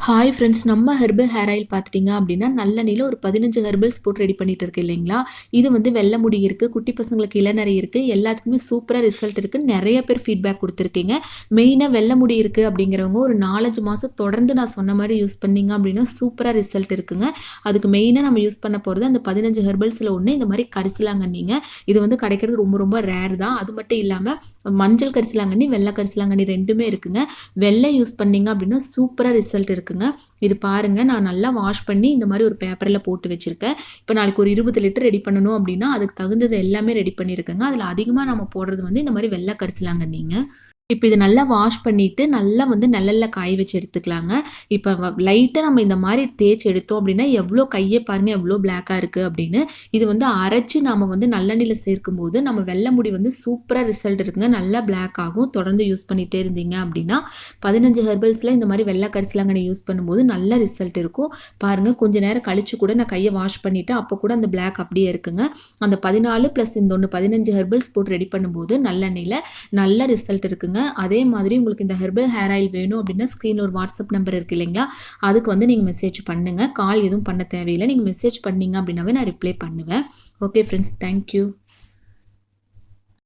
Hi friends, நம்ம herbal hair oil பார்த்துட்டிங்க அப்படின்னா நல்லெண்ணெயில் ஒரு 15 ஹெர்பல்ஸ் போட்டு ரெடி பண்ணிட்டு இருக்கு இல்லைங்களா. இது வந்து வெள்ளை முடி இருக்குது, குட்டி பசங்களுக்கு இளநரை இருக்குது, எல்லாத்துக்குமே சூப்பராக ரிசல்ட் இருக்குது. நிறைய பேர் ஃபீட்பேக் கொடுத்துருக்கீங்க. மெயினாக வெள்ளை முடி இருக்குது அப்படிங்கிறவங்க ஒரு 4-5 மாதம் தொடர்ந்து நான் சொன்ன மாதிரி யூஸ் பண்ணிங்க அப்படின்னா சூப்பராக ரிசல்ட் இருக்குங்க. அதுக்கு மெயினாக நம்ம யூஸ் பண்ண போகிறது அந்த 15 ஹெர்பல்ஸில் ஒன்று இந்த மாதிரி கரிசலாங்கண்ணிங்க. இது வந்து கிடைக்கிறது ரொம்ப ரொம்ப ரேர் தான். அது மட்டும் இல்லாமல் மஞ்சள் கரிசலாங்கண்ணி, வெள்ளை கரிசலாங்கண்ணி ரெண்டுமே இருக்குங்க. வெள்ளை யூஸ் பண்ணிங்க அப்படின்னா சூப்பராக ரிசல்ட் இருக்குங்க. இது பாருங்க, நான் நல்லா வாஷ் பண்ணி இந்த மாதிரி ஒரு பேப்பரில் போட்டு வச்சிருக்கேன். இப்போ நாளைக்கு ஒரு 20 லிட்டர் ரெடி பண்ணணும் அப்படின்னா அதுக்கு தகுந்தது எல்லாமே ரெடி பண்ணியிருக்கேங்க. அதில் அதிகமாக நம்ம போடுறது வந்து இந்த மாதிரி வெள்ளை கரிசலாங்கண்ணிங்க. இப்போ இது நல்லா வாஷ் பண்ணிவிட்டு நல்லா வந்து நிழல்ல காய வச்சு எடுத்துக்கலாங்க. இப்போ லைட்டாக நம்ம இந்த மாதிரி தேய்ச்சி எடுத்தோம் அப்படின்னா எவ்வளோ கையை பாருங்கள் எவ்வளோ பிளாக்காக இருக்குது அப்படின்னு. இது வந்து அரைச்சி நாம் வந்து நல்லெண்ணெயில் சேர்க்கும்போது நம்ம வெள்ளை முடி வந்து சூப்பராக ரிசல்ட் இருக்குங்க. நல்லா பிளாக் ஆகும். தொடர்ந்து யூஸ் பண்ணிகிட்டே இருந்தீங்க அப்படின்னா 15 ஹெர்பல்ஸில் இந்த மாதிரி வெள்ளை கரிசலாங்கண்ணி யூஸ் பண்ணும்போது நல்ல ரிசல்ட் இருக்கும். பாருங்கள், கொஞ்சம் நேரம் கழிச்சு கூட நான் கையை வாஷ் பண்ணிவிட்டு அப்போ கூட அந்த பிளாக் அப்படியே இருக்குங்க. அந்த 14 + இந்த ஒன்று 15 ஹெர்பல்ஸ் போட்டு ரெடி பண்ணும்போது நல்லெண்ணெயில் நல்ல ரிசல்ட் இருக்குங்க. அதே மாதிரி உங்களுக்கு இந்த ஹெர்பல் ஹேர் ஆயில் வேணும் அப்படின்னா ஸ்க்ரீனில் ஒரு வாட்ஸ்அப் நம்பர் இருக்குது இல்லைங்களா, அதுக்கு வந்து நீங்கள் மெசேஜ் பண்ணுங்கள். கால் எதுவும் பண்ண தேவையில்லை. நீங்கள் மெசேஜ் பண்ணீங்க அப்படின்னாவே நான் ரிப்ளை பண்ணுவேன். Okay friends, thank you.